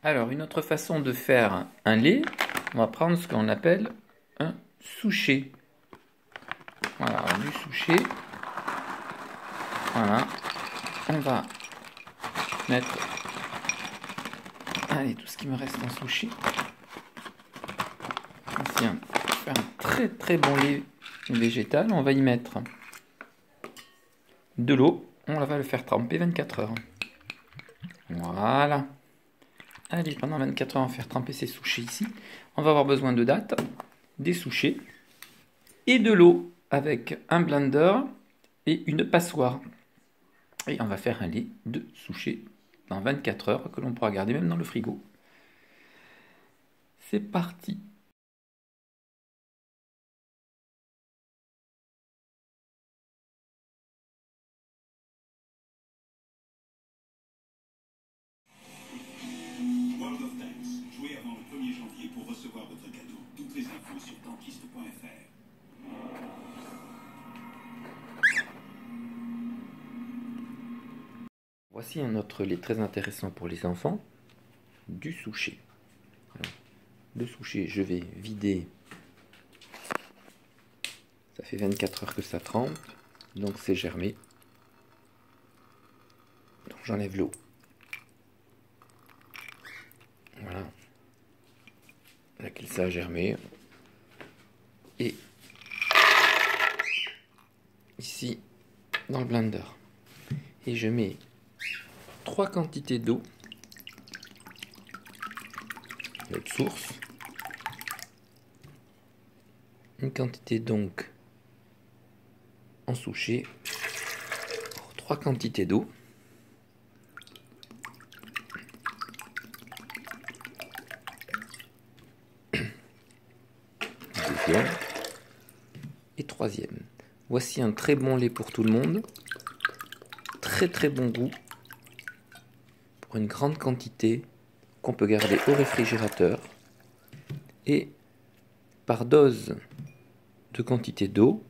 Alors, une autre façon de faire un lait, on va prendre ce qu'on appelle un souchet. Voilà, du souchet. Voilà. On va mettre allez, tout ce qui me reste en souchet. Ici, faire un très très bon lait végétal. On va y mettre de l'eau. On va le faire tremper 24 heures. Voilà. Allez, pendant 24 heures, on va faire tremper ces souchets ici. On va avoir besoin de dattes, des souchets et de l'eau avec un blender et une passoire. Et on va faire un lait de souchet dans 24 heures que l'on pourra garder même dans le frigo. C'est parti. World of Tanks. Jouez avant le 1er janvier pour recevoir votre cadeau. Toutes les infos sur tankiste.fr. Voici un autre lait très intéressant pour les enfants, du souchet. Alors, le souchet, je vais vider. Ça fait 24 heures que ça trempe, donc c'est germé. Donc j'enlève l'eau. Voilà. Laquelle ça a germé. Et ici, dans le blender. Et je mets 3 quantités d'eau. Notre source. Une quantité donc en souchet. 3 quantités d'eau. Deuxième. Et troisième. Voici un très bon lait pour tout le monde. Très très bon goût. Pour une grande quantité qu'on peut garder au réfrigérateur. Et par dose de quantité d'eau,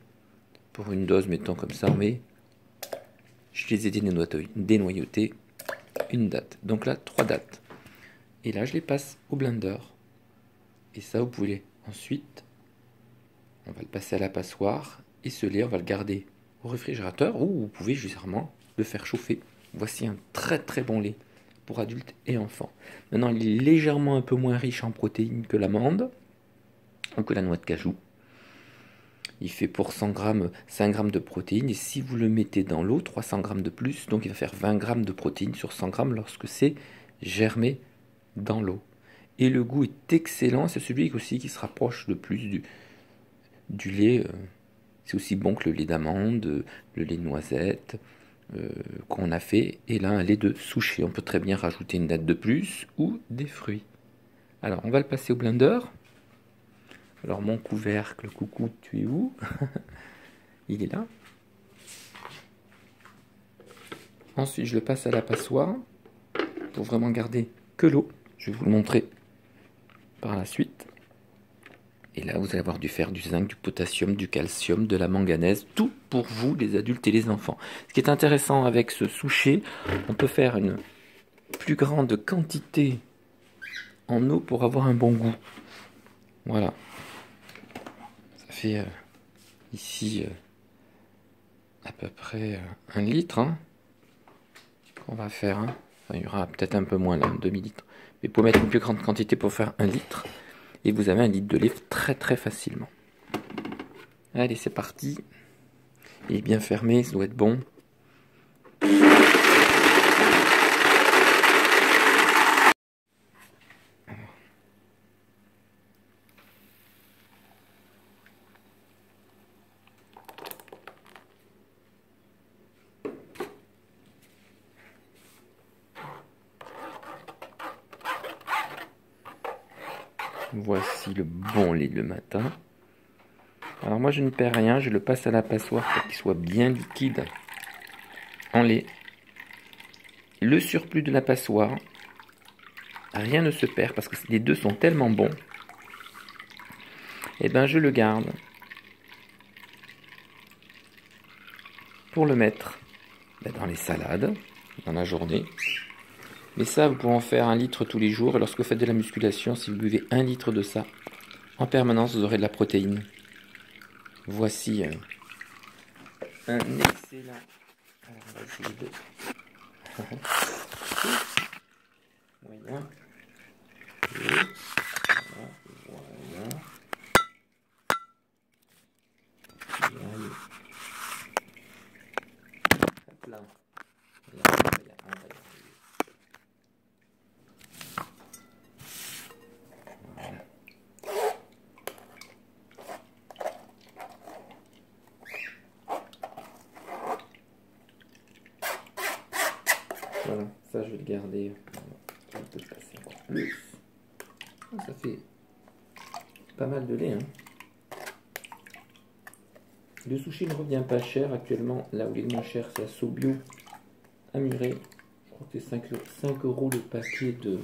pour une dose mettons comme ça, mais je les ai dénoyautés, une date. Donc là, 3 dates. Et là, je les passe au blender. Et ça, vous pouvez ensuite, on va le passer à la passoire. Et ce lait, on va le garder au réfrigérateur ou vous pouvez justement le faire chauffer. Voici un très très bon lait pour adultes et enfants. Maintenant, il est légèrement un peu moins riche en protéines que l'amande ou que la noix de cajou. Il fait pour 100 grammes 5 grammes de protéines et si vous le mettez dans l'eau, 300 grammes de plus, donc il va faire 20 grammes de protéines sur 100 grammes lorsque c'est germé dans l'eau. Et le goût est excellent, c'est celui aussi qui se rapproche le plus du lait. C'est aussi bon que le lait d'amande, le lait de noisette qu'on a fait. Et là, un lait de souchet. On peut très bien rajouter une date de plus ou des fruits. Alors, on va le passer au blender. Alors, mon couvercle, coucou, tu es où? Il est là. Ensuite, je le passe à la passoire pour vraiment garder que l'eau. Je vais vous le montrer par la suite. Et là, vous allez avoir du fer, du zinc, du potassium, du calcium, de la manganèse, tout pour vous, les adultes et les enfants. Ce qui est intéressant avec ce souchet, on peut faire une plus grande quantité en eau pour avoir un bon goût. Voilà. Ça fait ici à peu près 1 litre qu'on va faire. Enfin, il y aura peut-être un peu moins là, demi-litre. Mais pour mettre une plus grande quantité pour faire 1 litre. Et vous avez 1 litre de lait très très facilement. Allez, c'est parti. Il est bien fermé, ça doit être bon. Voici le bon lait le matin. Alors moi je ne perds rien, je le passe à la passoire pour qu'il soit bien liquide en lait. Le surplus de la passoire, rien ne se perd parce que les deux sont tellement bons. Et ben je le garde pour le mettre dans les salades dans la journée. Mais ça, vous pouvez en faire 1 litre tous les jours. Et lorsque vous faites de la musculation, si vous buvez 1 litre de ça, en permanence, vous aurez de la protéine. Voici un excellent... Alors, on va essayer de... Moyen. Et... Voilà. Hop là. Voilà, ça je vais le garder. On peut passer encore plus. Ça fait pas mal de lait. Hein. Le sushi ne revient pas cher actuellement. Là où il est le moins cher, c'est à Sobio à Muret. Je crois que c'est 5 € le paquet de.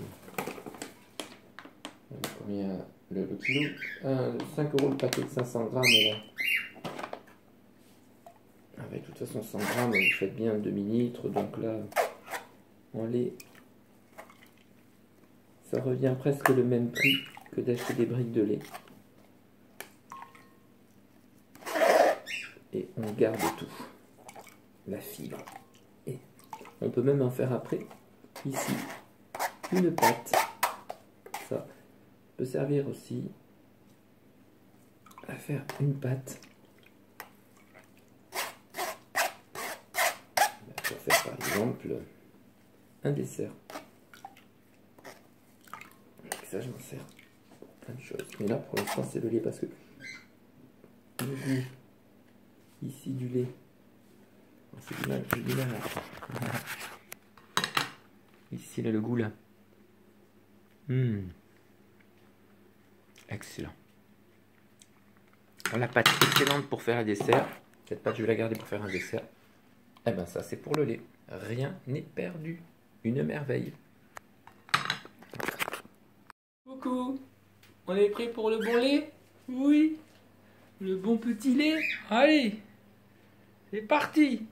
Combien le kilo 5 € le paquet de 500 grammes. Là. Avec de toute façon 100 grammes, vous faites bien demi-litre. Donc là, en lait, ça revient presque le même prix que d'acheter des briques de lait. Et on garde tout, la fibre. Et on peut même en faire après, ici, une pâte. Ça peut servir aussi à faire une pâte. On peut faire par exemple un dessert. Avec ça, je m'en sers pour plein de choses. Mais là, pour l'instant, c'est le lait parce que le goût ici du lait. C'est du mal là. Ici, là, le goût là. Excellent. La pâte excellente pour faire un dessert. Cette pâte, je vais la garder pour faire un dessert. Eh ben ça, c'est pour le lait. Rien n'est perdu. Une merveille. Coucou, on est prêt pour le bon lait? Oui. Le bon petit lait? Allez, c'est parti.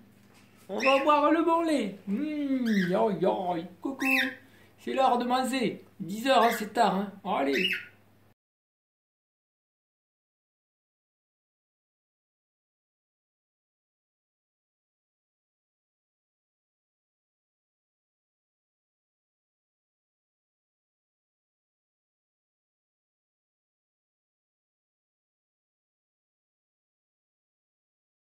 On va boire le bon lait. Coucou, c'est l'heure de manger. 10 h, hein, c'est tard. Hein. Allez.